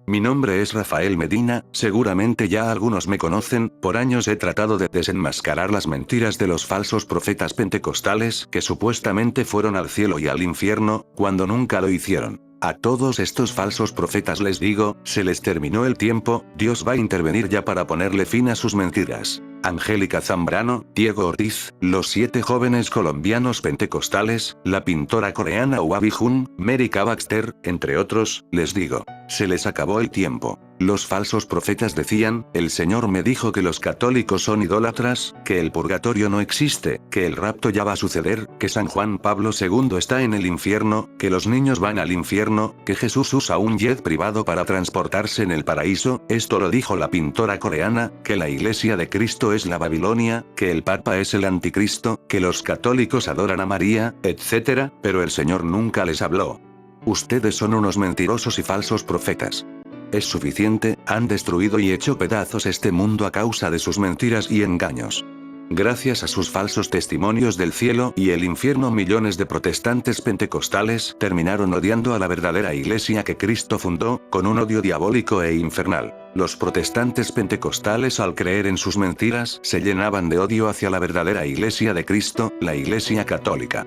Mi nombre es Rafael Medina, seguramente ya algunos me conocen, por años he tratado de desenmascarar las mentiras de los falsos profetas pentecostales que supuestamente fueron al cielo y al infierno, cuando nunca lo hicieron. A todos estos falsos profetas les digo, se les terminó el tiempo, Dios va a intervenir ya para ponerle fin a sus mentiras. Angélica Zambrano, Diego Ortiz, los 7 jóvenes colombianos pentecostales, la pintora coreana Wabi Jun, Mary K. Baxter, entre otros, les digo, se les acabó el tiempo. Los falsos profetas decían, el Señor me dijo que los católicos son idólatras, que el purgatorio no existe, que el rapto ya va a suceder, que San Juan Pablo II está en el infierno, que los niños van al infierno, que Jesús usa un jet privado para transportarse en el paraíso, esto lo dijo la pintora coreana, que la Iglesia de Cristo es la Babilonia, que el Papa es el Anticristo, que los católicos adoran a María, etc., pero el Señor nunca les habló. Ustedes son unos mentirosos y falsos profetas. Es suficiente, han destruido y hecho pedazos este mundo a causa de sus mentiras y engaños. Gracias a sus falsos testimonios del cielo y el infierno, millones de protestantes pentecostales terminaron odiando a la verdadera iglesia que Cristo fundó, con un odio diabólico e infernal. Los protestantes pentecostales, al creer en sus mentiras, se llenaban de odio hacia la verdadera iglesia de Cristo, la Iglesia Católica.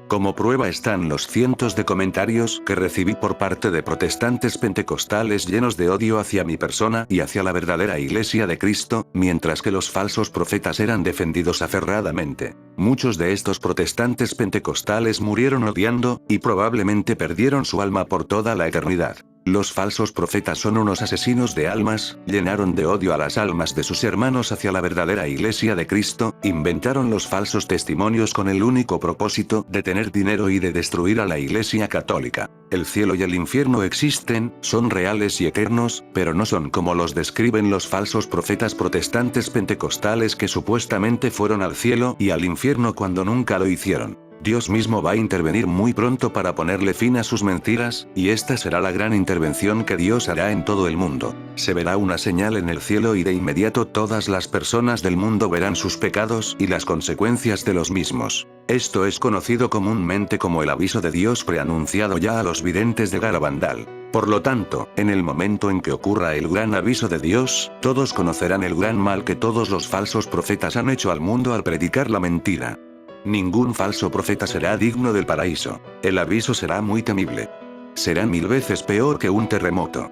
Como prueba están los cientos de comentarios que recibí por parte de protestantes pentecostales llenos de odio hacia mi persona y hacia la verdadera Iglesia de Cristo, mientras que los falsos profetas eran defendidos aferradamente. Muchos de estos protestantes pentecostales murieron odiando, y probablemente perdieron su alma por toda la eternidad. Los falsos profetas son unos asesinos de almas, llenaron de odio a las almas de sus hermanos hacia la verdadera Iglesia de Cristo, inventaron los falsos testimonios con el único propósito de tener dinero y de destruir a la Iglesia Católica. El cielo y el infierno existen, son reales y eternos, pero no son como los describen los falsos profetas protestantes pentecostales que supuestamente fueron al cielo y al infierno cuando nunca lo hicieron. Dios mismo va a intervenir muy pronto para ponerle fin a sus mentiras, y esta será la gran intervención que Dios hará en todo el mundo. Se verá una señal en el cielo y de inmediato todas las personas del mundo verán sus pecados y las consecuencias de los mismos. Esto es conocido comúnmente como el aviso de Dios preanunciado ya a los videntes de Garabandal. Por lo tanto, en el momento en que ocurra el gran aviso de Dios, todos conocerán el gran mal que todos los falsos profetas han hecho al mundo al predicar la mentira. Ningún falso profeta será digno del paraíso. El aviso será muy temible. Será 1000 veces peor que un terremoto.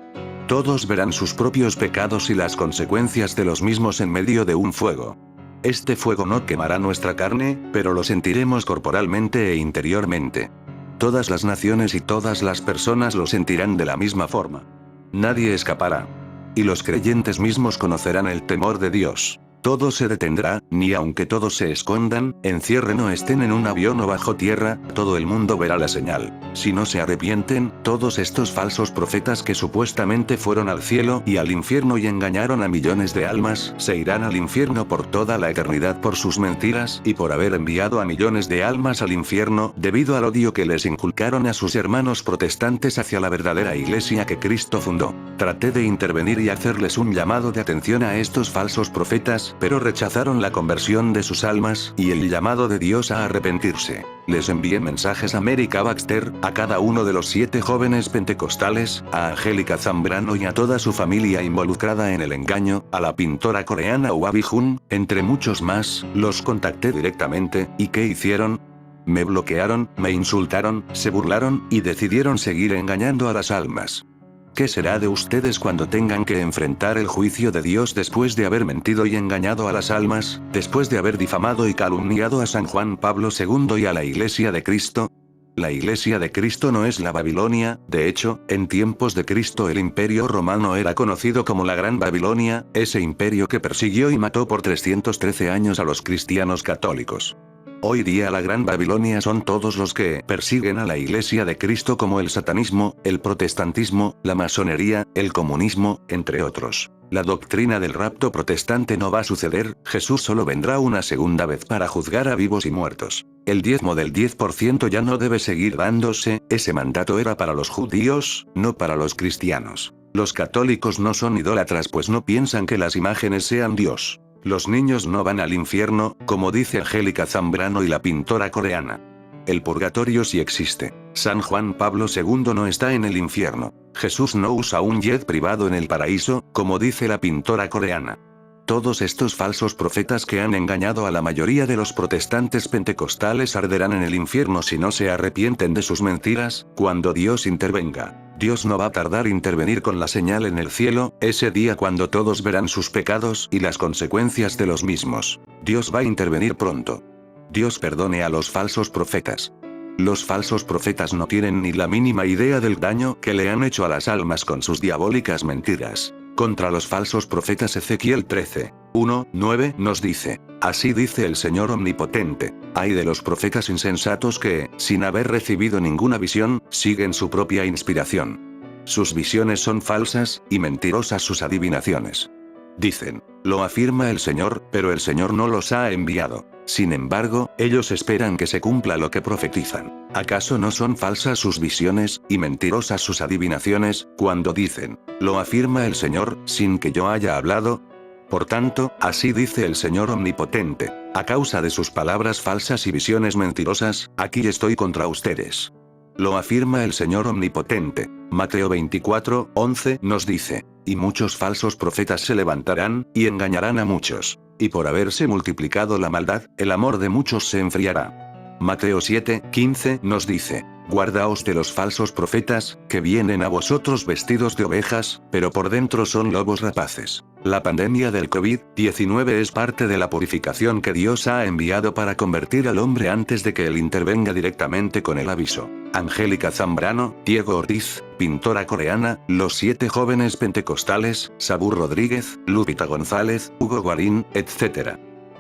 Todos verán sus propios pecados y las consecuencias de los mismos en medio de un fuego. Este fuego no quemará nuestra carne, pero lo sentiremos corporalmente e interiormente. Todas las naciones y todas las personas lo sentirán de la misma forma. Nadie escapará. Y los creyentes mismos conocerán el temor de Dios. Todo se detendrá, ni aunque todos se escondan, encierren o estén en un avión o bajo tierra, todo el mundo verá la señal. Si no se arrepienten, todos estos falsos profetas que supuestamente fueron al cielo y al infierno y engañaron a millones de almas, se irán al infierno por toda la eternidad por sus mentiras y por haber enviado a millones de almas al infierno, debido al odio que les inculcaron a sus hermanos protestantes hacia la verdadera iglesia que Cristo fundó. Traté de intervenir y hacerles un llamado de atención a estos falsos profetas, pero rechazaron la conversión de sus almas y el llamado de Dios a arrepentirse. Les envié mensajes a Mary K. Baxter, a cada uno de los 7 jóvenes pentecostales, a Angélica Zambrano y a toda su familia involucrada en el engaño, a la pintora coreana Wabi Jun, entre muchos más, los contacté directamente, ¿y qué hicieron? Me bloquearon, me insultaron, se burlaron, y decidieron seguir engañando a las almas. ¿Qué será de ustedes cuando tengan que enfrentar el juicio de Dios después de haber mentido y engañado a las almas, después de haber difamado y calumniado a San Juan Pablo II y a la Iglesia de Cristo? La Iglesia de Cristo no es la Babilonia, de hecho, en tiempos de Cristo el Imperio Romano era conocido como la Gran Babilonia, ese imperio que persiguió y mató por 313 años a los cristianos católicos. Hoy día la Gran Babilonia son todos los que persiguen a la Iglesia de Cristo, como el satanismo, el protestantismo, la masonería, el comunismo, entre otros. La doctrina del rapto protestante no va a suceder, Jesús solo vendrá una segunda vez para juzgar a vivos y muertos. El diezmo del 10% ya no debe seguir dándose, ese mandato era para los judíos, no para los cristianos. Los católicos no son idólatras pues no piensan que las imágenes sean Dios. Los niños no van al infierno, como dice Angélica Zambrano y la pintora coreana. El purgatorio sí existe. San Juan Pablo II no está en el infierno. Jesús no usa un jet privado en el paraíso, como dice la pintora coreana. Todos estos falsos profetas que han engañado a la mayoría de los protestantes pentecostales arderán en el infierno si no se arrepienten de sus mentiras, cuando Dios intervenga. Dios no va a tardar en intervenir con la señal en el cielo, ese día cuando todos verán sus pecados y las consecuencias de los mismos. Dios va a intervenir pronto. Dios perdone a los falsos profetas. Los falsos profetas no tienen ni la mínima idea del daño que le han hecho a las almas con sus diabólicas mentiras. Contra los falsos profetas Ezequiel 13, 1, 9 nos dice: así dice el Señor Omnipotente, ay de los profetas insensatos que, sin haber recibido ninguna visión, siguen su propia inspiración. Sus visiones son falsas, y mentirosas sus adivinaciones. Dicen, lo afirma el Señor, pero el Señor no los ha enviado. Sin embargo, ellos esperan que se cumpla lo que profetizan. ¿Acaso no son falsas sus visiones, y mentirosas sus adivinaciones, cuando dicen, lo afirma el Señor, sin que yo haya hablado? Por tanto, así dice el Señor Omnipotente, a causa de sus palabras falsas y visiones mentirosas, aquí estoy contra ustedes. Lo afirma el Señor Omnipotente. Mateo 24, 11 nos dice, y muchos falsos profetas se levantarán, y engañarán a muchos. Y por haberse multiplicado la maldad, el amor de muchos se enfriará. Mateo 7, 15 nos dice, guardaos de los falsos profetas, que vienen a vosotros vestidos de ovejas, pero por dentro son lobos rapaces. La pandemia del COVID-19 es parte de la purificación que Dios ha enviado para convertir al hombre antes de que él intervenga directamente con el aviso. Angélica Zambrano, Diego Ortiz, pintora coreana, los 7 jóvenes pentecostales, Sabur Rodríguez, Lupita González, Hugo Guarín, etc.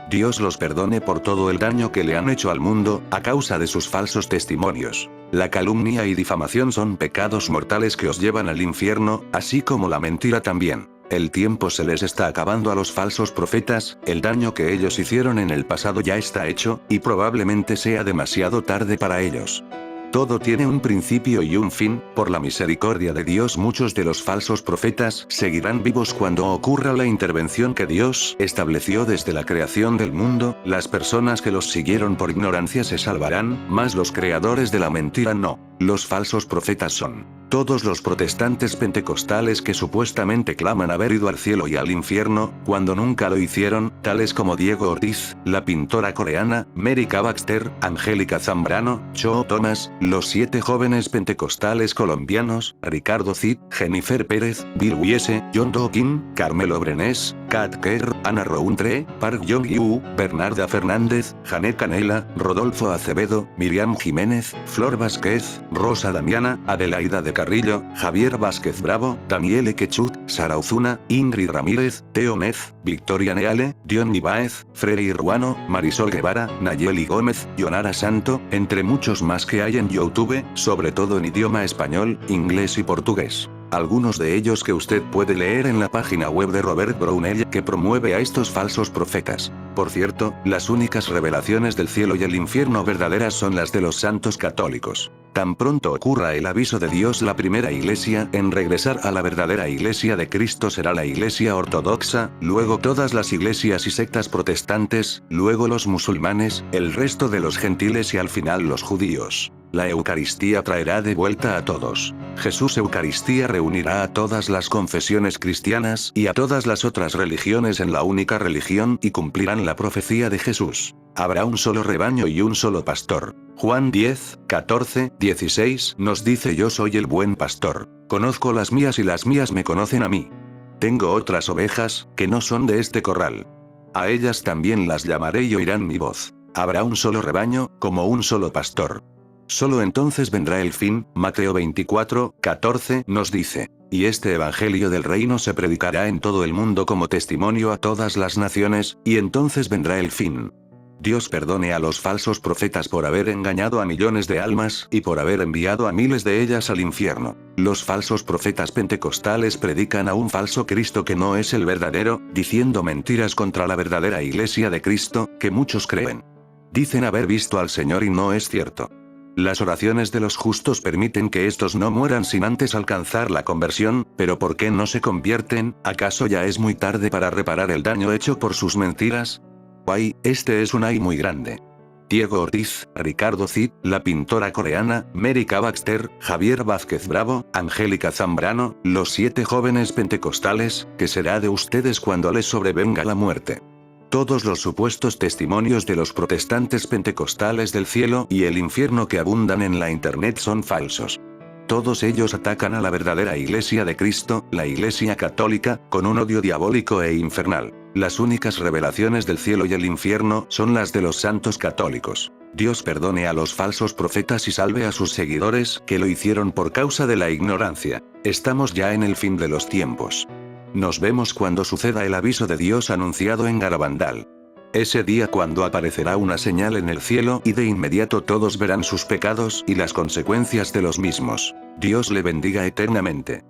Dios los perdone por todo el daño que le han hecho al mundo, a causa de sus falsos testimonios. La calumnia y difamación son pecados mortales que os llevan al infierno, así como la mentira también. El tiempo se les está acabando a los falsos profetas, el daño que ellos hicieron en el pasado ya está hecho, y probablemente sea demasiado tarde para ellos. Todo tiene un principio y un fin, por la misericordia de Dios muchos de los falsos profetas seguirán vivos cuando ocurra la intervención que Dios estableció desde la creación del mundo, las personas que los siguieron por ignorancia se salvarán, mas los creadores de la mentira no. Los falsos profetas son todos los protestantes pentecostales que supuestamente claman haber ido al cielo y al infierno, cuando nunca lo hicieron, tales como Diego Ortiz, la pintora coreana, Mary K. Baxter, Angélica Zambrano, Cho Thomas, los 7 jóvenes pentecostales colombianos, Ricardo Cid, Jennifer Pérez, Bill Wiese, John Doe Kim, Carmelo Brenes, Kat Kerr, Ana Rountree, Park Jong-yu, Bernarda Fernández, Janet Canela, Rodolfo Acevedo, Miriam Jiménez, Flor Vázquez, Rosa Damiana, Adelaida de Carrillo, Javier Vázquez Bravo, Daniel Quechut, Sara Ozuna, Ingrid Ramírez, Teo Mez, Victoria Neale, Dion Ibáez, Freire Ruano, Marisol Guevara, Nayeli Gómez, Yonara Santo, entre muchos más que hay en YouTube, sobre todo en idioma español, inglés y portugués. Algunos de ellos que usted puede leer en la página web de Robert Brownell, que promueve a estos falsos profetas. Por cierto, las únicas revelaciones del cielo y el infierno verdaderas son las de los santos católicos. Tan pronto ocurra el aviso de Dios, la primera iglesia en regresar a la verdadera iglesia de Cristo será la iglesia ortodoxa, luego todas las iglesias y sectas protestantes, luego los musulmanes, el resto de los gentiles y al final los judíos. La Eucaristía traerá de vuelta a todos. Jesús Eucaristía reunirá a todas las confesiones cristianas y a todas las otras religiones en la única religión y cumplirán la profecía de Jesús. Habrá un solo rebaño y un solo pastor. Juan 10, 14, 16 nos dice: yo soy el buen pastor. Conozco las mías y las mías me conocen a mí. Tengo otras ovejas, que no son de este corral. A ellas también las llamaré y oirán mi voz. Habrá un solo rebaño, como un solo pastor. Solo entonces vendrá el fin. Mateo 24, 14 nos dice, y este evangelio del reino se predicará en todo el mundo como testimonio a todas las naciones, y entonces vendrá el fin. Dios perdone a los falsos profetas por haber engañado a millones de almas y por haber enviado a miles de ellas al infierno. Los falsos profetas pentecostales predican a un falso Cristo que no es el verdadero, diciendo mentiras contra la verdadera iglesia de Cristo, que muchos creen. Dicen haber visto al Señor y no es cierto. Las oraciones de los justos permiten que estos no mueran sin antes alcanzar la conversión, pero ¿por qué no se convierten? ¿Acaso ya es muy tarde para reparar el daño hecho por sus mentiras? Ay, este es un ay muy grande. Diego Ortiz, Ricardo Cid, la pintora coreana, Mary K. Baxter, Javier Vázquez Bravo, Angélica Zambrano, los 7 jóvenes pentecostales, ¿qué será de ustedes cuando les sobrevenga la muerte? Todos los supuestos testimonios de los protestantes pentecostales del cielo y el infierno que abundan en la internet son falsos. Todos ellos atacan a la verdadera Iglesia de Cristo, la Iglesia católica, con un odio diabólico e infernal. Las únicas revelaciones del cielo y el infierno son las de los santos católicos. Dios perdone a los falsos profetas y salve a sus seguidores que lo hicieron por causa de la ignorancia. Estamos ya en el fin de los tiempos. Nos vemos cuando suceda el aviso de Dios anunciado en Garabandal. Ese día cuando aparecerá una señal en el cielo y de inmediato todos verán sus pecados y las consecuencias de los mismos. Dios le bendiga eternamente.